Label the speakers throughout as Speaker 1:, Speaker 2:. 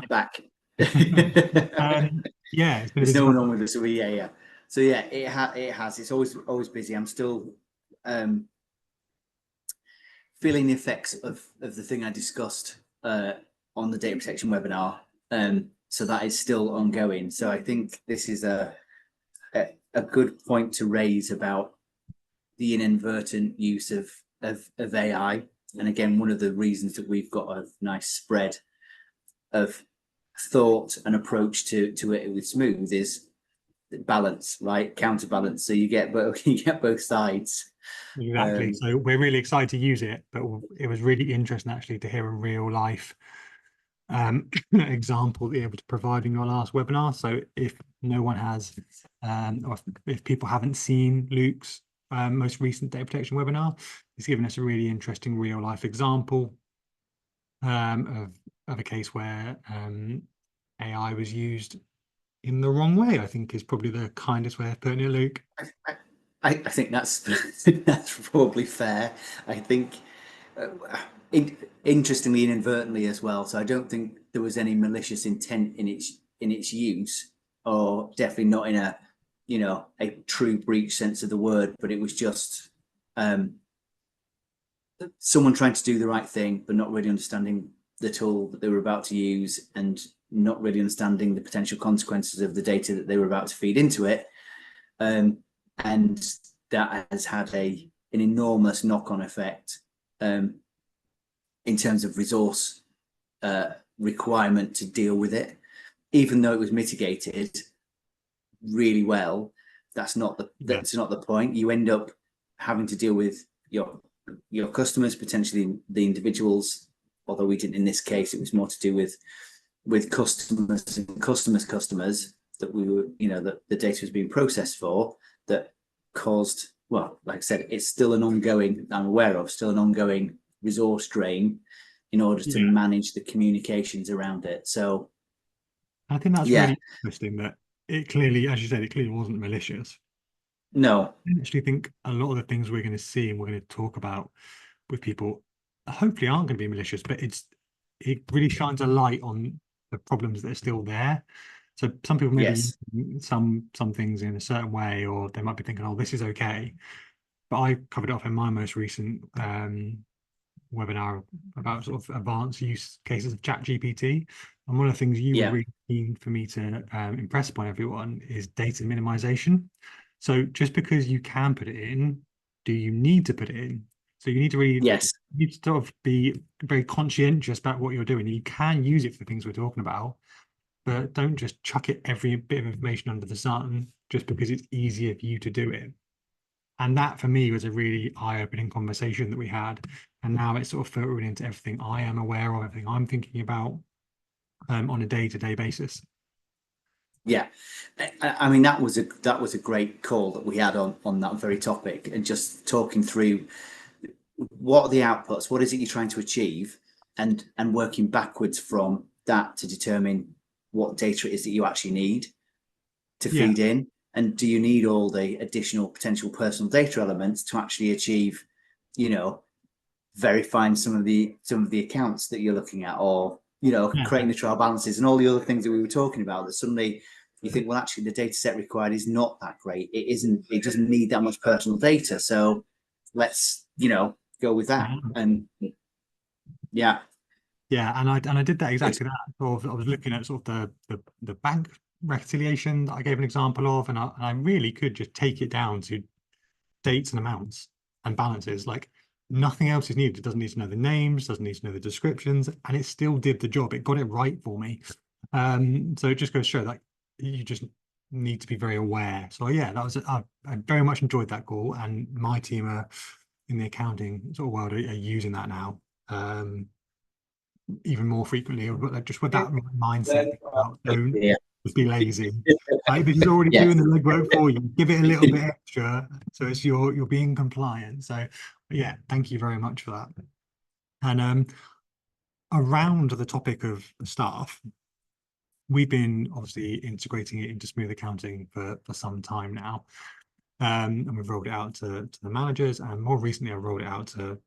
Speaker 1: that.
Speaker 2: back.
Speaker 1: Yeah, it's been a
Speaker 2: There's
Speaker 1: busy
Speaker 2: no one on
Speaker 1: one.
Speaker 2: with us. So yeah. So yeah, it has. It's always busy. I'm still feeling the effects of the thing I discussed on the data protection webinar. So that is still ongoing. So I think this is a good point to raise about the inadvertent use of AI. And again, one of the reasons that we've got a nice spread of thought and approach to it with Smooth is balance, right? Counterbalance. So you get both sides.
Speaker 1: Exactly. So we're really excited to use it, but it was really interesting actually to hear a real life example that you're able to provide in your last webinar. So if no one has, or if people haven't seen Luke's most recent data protection webinar, he's given us a really interesting real life example of a case where AI was used in the wrong way, I think is probably the kindest way of putting it, Luke.
Speaker 2: I think that's that's probably fair. I think uh, interestingly, inadvertently as well. So I don't think there was any malicious intent in its use, or definitely not in a true breach sense of the word. But it was just someone trying to do the right thing, but not really understanding the tool that they were about to use, and not really understanding the potential consequences of the data that they were about to feed into it. And that has had an enormous knock-on effect in terms of resource requirement to deal with it. Even though it was mitigated really well, that's not the point. You end up having to deal with your customers, potentially the individuals. Although we didn't in this case, it was more to do with customers and customers that we were, that the data was being processed for, that caused, well, like I said, it's still an ongoing, I'm aware of, still an ongoing resource drain in order to manage the communications around it. So
Speaker 1: I think that's
Speaker 2: yeah,
Speaker 1: really interesting that it clearly, as you said, it clearly wasn't malicious.
Speaker 2: no,
Speaker 1: I actually think a lot of the things we're going to see and we're going to talk about with people hopefully aren't going to be malicious, but it really shines a light on the problems that are still there. So some people may be
Speaker 2: yes,
Speaker 1: using some things in a certain way, or they might be thinking, oh, this is okay. But I covered it off in my most recent webinar about sort of advanced use cases of ChatGPT. And one of the things you were
Speaker 2: yeah,
Speaker 1: really keen for me to impress upon everyone is data minimization. So just because you can put it in, do you need to put it in? So you need to really
Speaker 2: yes,
Speaker 1: you need to sort of be very conscientious about what you're doing. You can use it for the things we're talking about, but don't just chuck it every bit of information under the sun just because it's easier for you to do it. And that for me was a really eye-opening conversation that we had. And now it's sort of filtering into everything I am aware of, everything I'm thinking about on a day-to-day basis.
Speaker 2: yeah. I mean, that was a great call that we had on that very topic, and just talking through what are the outputs, what is it you're trying to achieve, and working backwards from that to determine what data it is that you actually need to
Speaker 1: Yeah,
Speaker 2: feed in, and do you need all the additional potential personal data elements to actually achieve, you know verifying some of the accounts that you're looking at, or
Speaker 1: yeah,
Speaker 2: creating the trial balances and all the other things that we were talking about, that suddenly you think, well, actually the data set required is not that great, it doesn't need that much personal data, so let's go with that.
Speaker 1: yeah.
Speaker 2: And yeah,
Speaker 1: Yeah, and I did that
Speaker 2: good.
Speaker 1: exactly that. Sort of, I was looking at sort of the bank reconciliation that I gave an example of, and I really could just take it down to dates and amounts and balances. Like nothing else is needed. It doesn't need to know the names, doesn't need to know the descriptions, and it still did the job. It got it right for me. So it just goes to show that you just need to be very aware. So yeah, that was I very much enjoyed that call, and my team are in the accounting sort of world are using that now. Even more frequently, but just with that mindset about don't
Speaker 2: Yeah,
Speaker 1: just be lazy. Like this is already
Speaker 2: yes,
Speaker 1: doing the legwork for you. Give it a little bit extra, so it's you're being compliant. So yeah, thank you very much for that. And around the topic of staff, we've been obviously integrating it into smooth accounting for some time now. And we've rolled it out to the managers, and more recently I've rolled it out to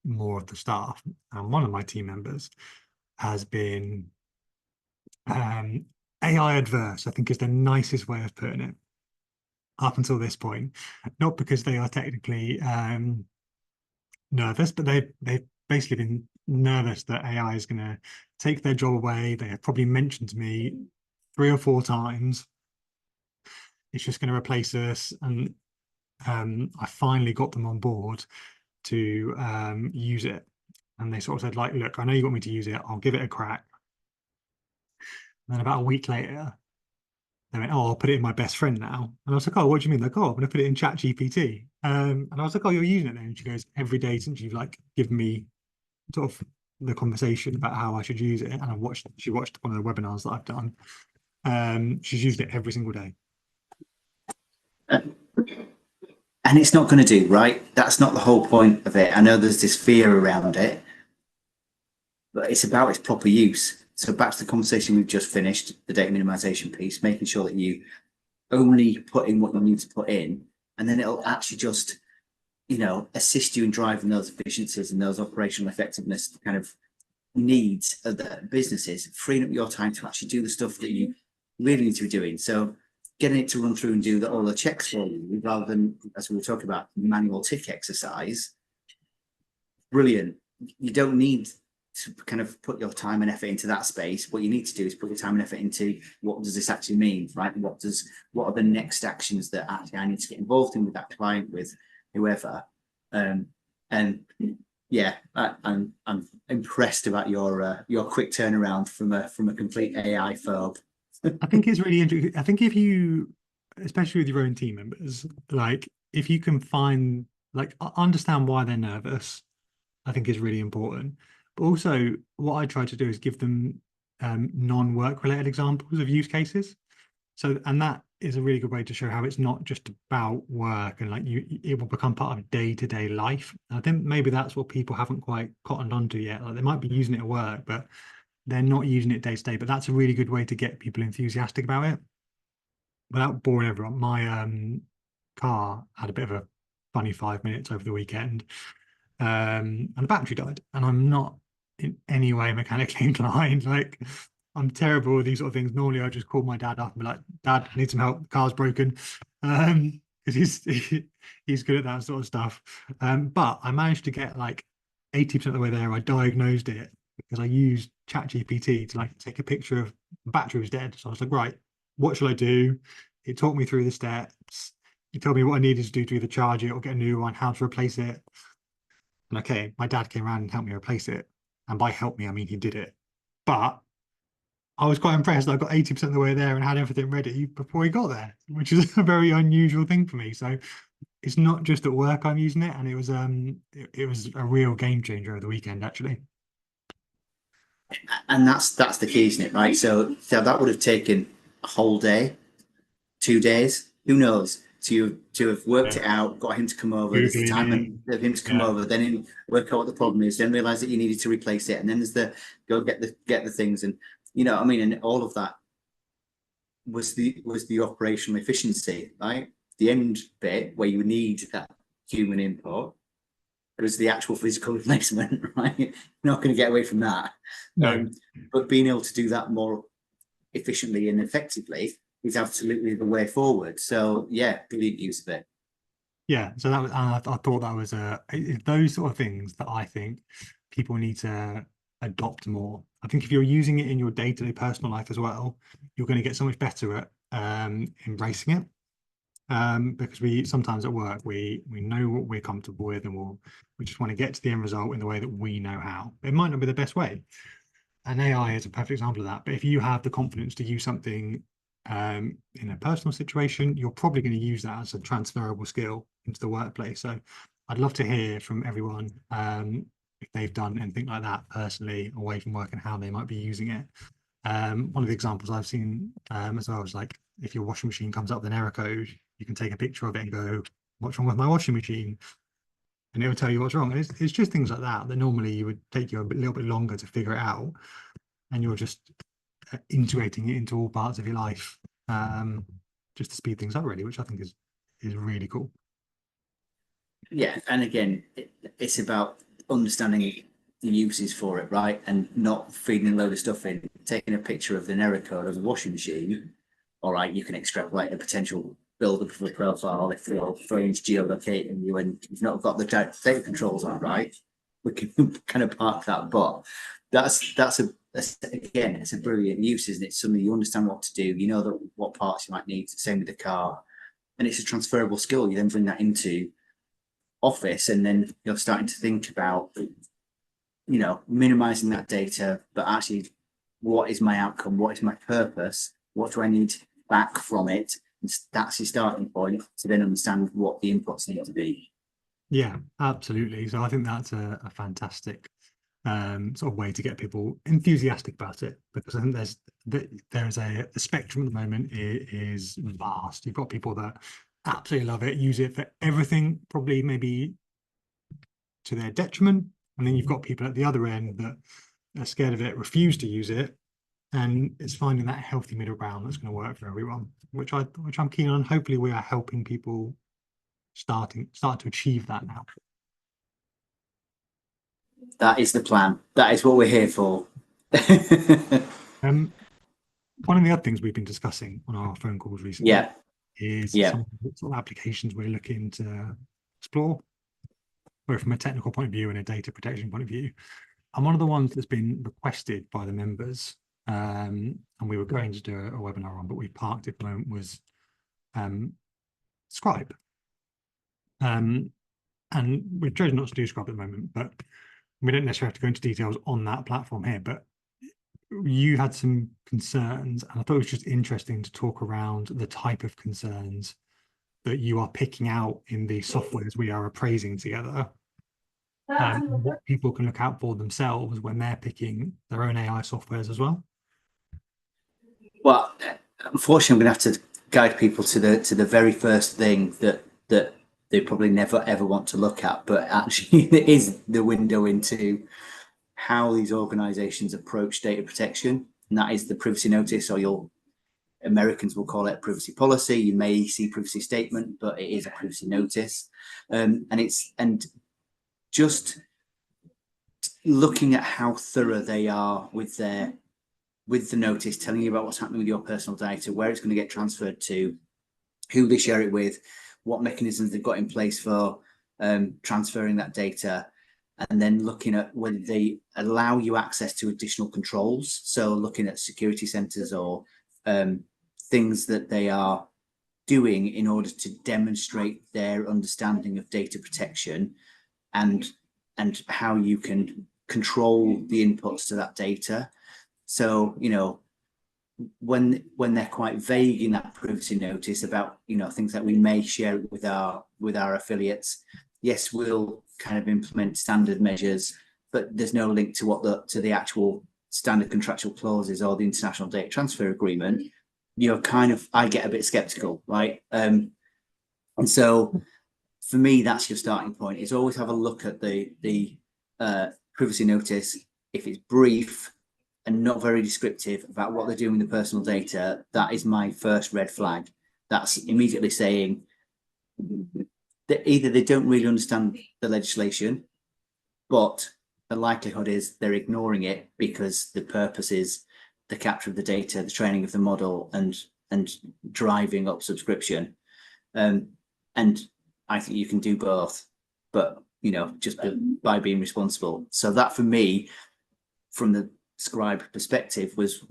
Speaker 1: more of the staff. And one of my team members has been Um, AI adverse, I think, is the nicest way of putting it up until this point. Not because they are technically nervous, but they've basically been nervous that AI is going to take their job away. They have probably mentioned to me 3 or 4 times it's just going to replace us, and I finally got them on board to use it. And they sort of said, like, look, I know you want me to use it. I'll give it a crack. And then about a week later, they went, oh, I'll put it in my best friend now. And I was like, oh, what do you mean? Like, oh, I'm going to put it in ChatGPT. And I was like, oh, you're using it then? And she goes, every day since you've like given me sort of the conversation about how I should use it. And she watched one of the webinars that I've done. She's used it every single day.
Speaker 2: And it's not going to do, right? That's not the whole point of it. I know there's this fear around it, but it's about its proper use. So back to the conversation we've just finished, the data minimization piece, making sure that you only put in what you need to put in, and then it'll actually just, assist you in driving those efficiencies and those operational effectiveness kind of needs of the businesses, freeing up your time to actually do the stuff that you really need to be doing. So getting it to run through and do all the checks for you, rather than, as we were talking about, manual tick exercise. Brilliant. You don't need to kind of put your time and effort into that space. What you need to do is put your time and effort into what does this actually mean, right? What are the next actions that actually I need to get involved in with that client, with whoever. And yeah, I'm impressed about your quick turnaround from a complete AI phobe.
Speaker 1: I think it's really interesting. I think if you, especially with your own team members, like if you can find, like, understand why they're nervous, I think is really important. But also, what I try to do is give them non-work related examples of use cases. So, and that is a really good way to show how it's not just about work, and like it will become part of day-to-day life. And I think maybe that's what people haven't quite cottoned onto yet. Like they might be using it at work, but they're not using it day to day. But that's a really good way to get people enthusiastic about it without boring everyone. My car had a bit of a funny 5 minutes over the weekend, and the battery died. And I'm not in any way mechanically inclined. Like I'm terrible with these sort of things. Normally, I just call my dad up and be like, "Dad, I need some help. The car's broken." Because he's good at that sort of stuff. But I managed to get like 80% of the way there. I diagnosed it because I used ChatGPT to like take a picture of the battery was dead. So I was like, right, what shall I do? It talked me through the steps. It told me what I needed to do to either charge it or get a new one, how to replace it. And okay, my dad came around and helped me replace it. And by help me, I mean he did it. But I was quite impressed. I got 80% of the way there and had everything ready before he got there, which is a very unusual thing for me. So it's not just at work I'm using it, and it was a real game changer over the weekend actually.
Speaker 2: And that's the key, isn't it? Right. So that would have taken a whole day, 2 days, who knows? To have worked
Speaker 1: Yeah.
Speaker 2: it out, got him to come over. There's the
Speaker 1: Googling
Speaker 2: time
Speaker 1: it.
Speaker 2: of him to come
Speaker 1: Yeah.
Speaker 2: over, then work out what the problem is, then realize that you needed to replace it, and then there's the go get the things, and what I mean, and all of that was the operational efficiency, right? The end bit where you need that human input, it was the actual physical replacement, right? You're not going to get away from that.
Speaker 1: No.
Speaker 2: But being able to do that more efficiently and effectively is absolutely the way forward. So yeah, brilliant use of it.
Speaker 1: Yeah. So that was, I thought that was those sort of things that I think people need to adopt more. I think if you're using it in your day-to-day personal life as well, you're going to get so much better at embracing it. Because we sometimes at work we know what we're comfortable with, and we just want to get to the end result in the way that we know how. It might not be the best way, and AI is a perfect example of that. But if you have the confidence to use something in a personal situation, you're probably going to use that as a transferable skill into the workplace. So I'd love to hear from everyone if they've done anything like that personally away from work and how they might be using it. One of the examples I've seen as well is like if your washing machine comes up with an error code, you can take a picture of it and go, "What's wrong with my washing machine?" And it will tell you what's wrong. And it's just things like that that normally you would take you little bit longer to figure it out, and you're just integrating it into all parts of your life, just to speed things up, really, which I think is really cool.
Speaker 2: Yeah, and again, it's about understanding the uses for it, right? And not feeding a load of stuff in, taking a picture of the error code of the washing machine. All right, you can extrapolate a potential build of a profile if your phone's geolocating you and you've not got the data controls on, right? We can kind of park that, but again, it's a brilliant use, isn't it? Something you understand what to do, you know that what parts you might need. Same with the car, and it's a transferable skill. You then bring that into Office, and then you're starting to think about, you know, minimizing that data, but actually, what is my outcome? What is my purpose? What do I need back from it? And that's your starting point to then understand what the inputs need to be.
Speaker 1: Yeah, absolutely. So I think that's a fantastic sort of way to get people enthusiastic about it, because I think there's a the spectrum at the moment is vast. You've got people that absolutely love it, use it for everything, probably maybe to their detriment, and then you've got people at the other end that are scared of it, refuse to use it, and it's finding that healthy middle ground that's going to work for everyone, which I'm keen on. Hopefully, we are helping people start to achieve that now.
Speaker 2: That is the plan. That is what we're here for.
Speaker 1: One of the other things we've been discussing on our phone calls recently
Speaker 2: Yeah,
Speaker 1: is
Speaker 2: yeah.
Speaker 1: some of the sort of applications we're looking to explore, both from a technical point of view and a data protection point of view. And one of the ones that's been requested by the members, and we were going to do a webinar on, but we parked it at the moment, was Scribe. And we've chosen not to do Scribe at the moment, but we don't necessarily have to go into details on that platform here. But you had some concerns, and I thought it was just interesting to talk around the type of concerns that you are picking out in the softwares we are appraising together, and what people can look out for themselves when they're picking their own AI softwares as well.
Speaker 2: Well, unfortunately, I'm going to have to guide people to the very first thing that they probably never ever want to look at, but actually it is the window into how these organizations approach data protection, and that is the privacy notice, or Americans will call it privacy policy. You may see privacy statement, but it is a privacy notice. And just looking at how thorough they are with the notice, telling you about what's happening with your personal data, where it's going to get transferred to, who they share it with, what mechanisms they've got in place for transferring that data, and then looking at whether they allow you access to additional controls. So looking at security centers or things that they are doing in order to demonstrate their understanding of data protection, and how you can control the inputs to that data. So, you know, when they're quite vague in that privacy notice about, you know, things that we may share with our affiliates, yes, we'll kind of implement standard measures, but there's no link to the actual standard contractual clauses or the international data transfer agreement. You're kind of, I get a bit skeptical, right? And so for me, that's your starting point, is always have a look at the privacy notice. If it's brief and not very descriptive about what they're doing with the personal data, that is my first red flag. That's immediately saying that either they don't really understand the legislation, but the likelihood is they're ignoring it because the purpose is the capture of the data, the training of the model, and driving up subscription. And I think you can do both, but, you know, just by being responsible. So that, for me, from the Scribe perspective, was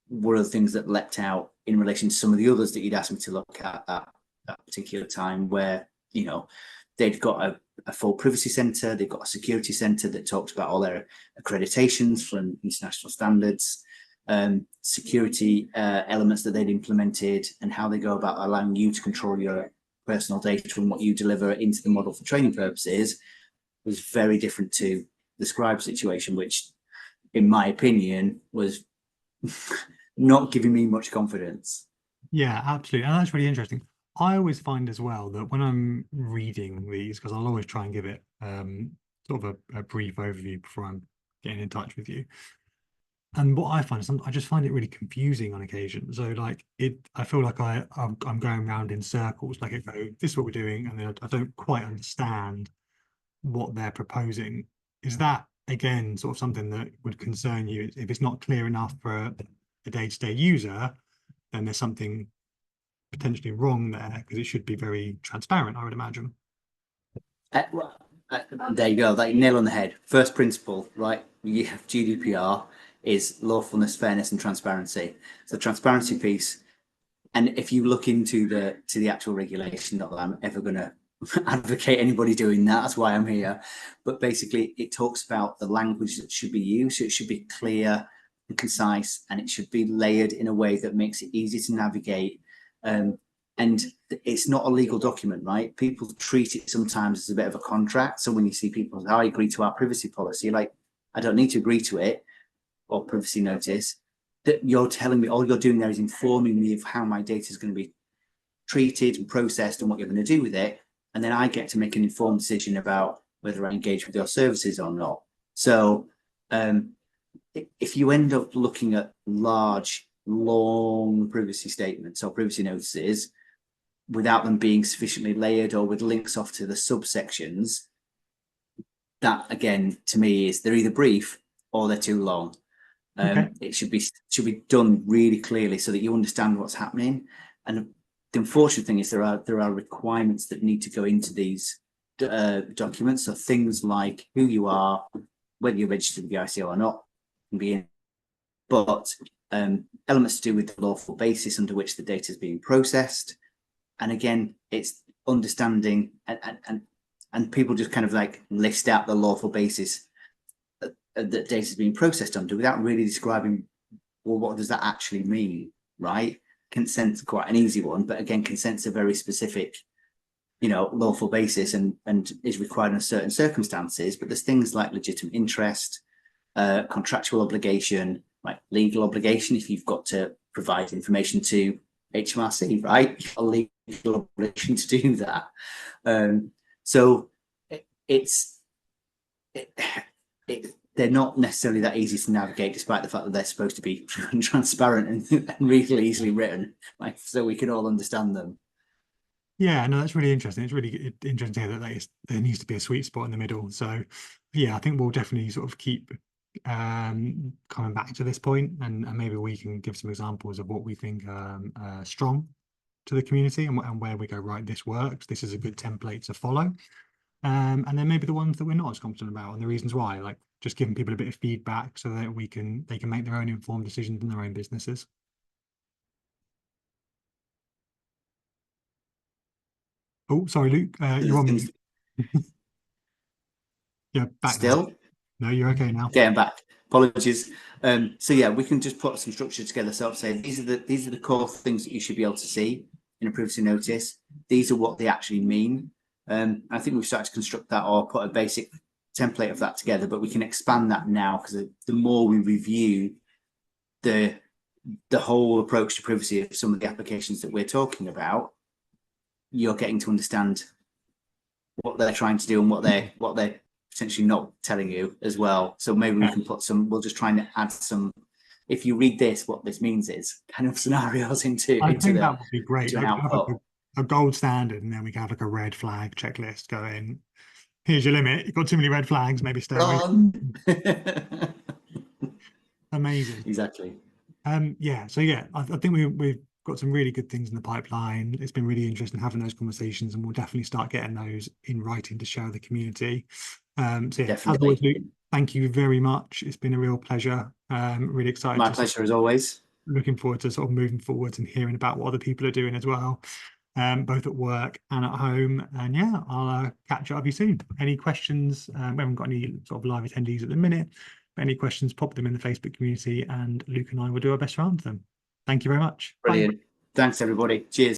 Speaker 2: one of the things that leapt out in relation to some of the others that you'd asked me to look at that particular time, where, you know, they'd got a full privacy center, they've got a security center that talked about all their accreditations from international standards, security elements that they'd implemented, and how they go about allowing you to control your personal data and what you deliver into the model for training purposes, was very different to the Scribe situation, which, in my opinion, was not giving me much confidence.
Speaker 1: Yeah, absolutely. And that's really interesting. I always find as well that when I'm reading these, because I'll always try and give it sort of a brief overview before I'm getting in touch with you. And what I find is I just find it really confusing on occasion. So like I feel like I'm going around in circles. Like, this is what we're doing, and then I don't quite understand what they're proposing. Is that again, sort of something that would concern you. If it's not clear enough for a day-to-day user, then there's something potentially wrong there, because it should be very transparent, I would imagine.
Speaker 2: Well, there you go, like nail on the head. First principle, right? You have GDPR is lawfulness, fairness, and transparency. So transparency piece, and if you look into the actual regulation, not that I'm ever going to advocate anybody doing that, that's why I'm here. But basically, it talks about the language that should be used. So it should be clear and concise, and it should be layered in a way that makes it easy to navigate. And it's not a legal document, right? People treat it sometimes as a bit of a contract. So when you see people, I agree to our privacy policy, like, I don't need to agree to it, or privacy notice. That you're telling me, all you're doing there is informing me of how my data is going to be treated and processed and what you're going to do with it. And then I get to make an informed decision about whether I engage with your services or not. So if you end up looking at large, long privacy statements or privacy notices without them being sufficiently layered or with links off to the subsections, that again, to me, is they're either brief or they're too long.
Speaker 1: Okay.
Speaker 2: It should be done really clearly so that you understand what's happening. And the unfortunate thing is there are requirements that need to go into these documents. So things like who you are, whether you're registered with the ICO or not, can be in. But elements to do with the lawful basis under which the data is being processed. And again, it's understanding and people just kind of like list out the lawful basis that data is being processed under without really describing, well, what does that actually mean, right? Consent's quite an easy one, but again, consent's a very specific, lawful basis and is required in certain circumstances. But there's things like legitimate interest, contractual obligation, like legal obligation. If you've got to provide information to HMRC, right? A legal obligation to do that. So they're not necessarily that easy to navigate, despite the fact that they're supposed to be transparent and really easily written, like, so we can all understand them.
Speaker 1: Yeah, no, that's really interesting. It's really interesting to hear that there needs to be a sweet spot in the middle. So yeah, I think we'll definitely sort of keep coming back to this point, and maybe we can give some examples of what we think strong to the community, and where we go, right, this works, this is a good template to follow. And then maybe the ones that we're not as confident about and the reasons why, like just giving people a bit of feedback so that they can make their own informed decisions in their own businesses. Oh, sorry, Luke, you're on mute. Yeah, back now.
Speaker 2: Still
Speaker 1: No, you're okay now.
Speaker 2: getting back. Apologies. So yeah, we can just put some structure together. So say these are the core things that you should be able to see in a privacy notice. These are what they actually mean. I think we've started to construct that or put a basic template of that together, but we can expand that now, because the more we review the whole approach to privacy of some of the applications that we're talking about, you're getting to understand what they're trying to do and what they're potentially not telling you as well. So maybe we can we'll just try and add some, if you read this, what this means is kind of scenarios into
Speaker 1: I think that would be great. Like have
Speaker 2: output.
Speaker 1: a gold standard, and then we can have like a red flag checklist going, here's your limit. You've got too many red flags, maybe stay away. Amazing.
Speaker 2: Exactly.
Speaker 1: Yeah. So yeah, I think we've got some really good things in the pipeline. It's been really interesting having those conversations, and we'll definitely start getting those in writing to share with the community. So yeah, as always, Luke, thank you very much. It's been a real pleasure. Really excited.
Speaker 2: My pleasure as always.
Speaker 1: Looking forward to sort of moving forwards and hearing about what other people are doing as well, both at work and at home. And yeah, I'll catch up with you soon. Any questions? We haven't got any sort of live attendees at the minute, but any questions, pop them in the Facebook community, and Luke and I will do our best to answer them. Thank you very much.
Speaker 2: Brilliant. Bye. Thanks, everybody. Cheers.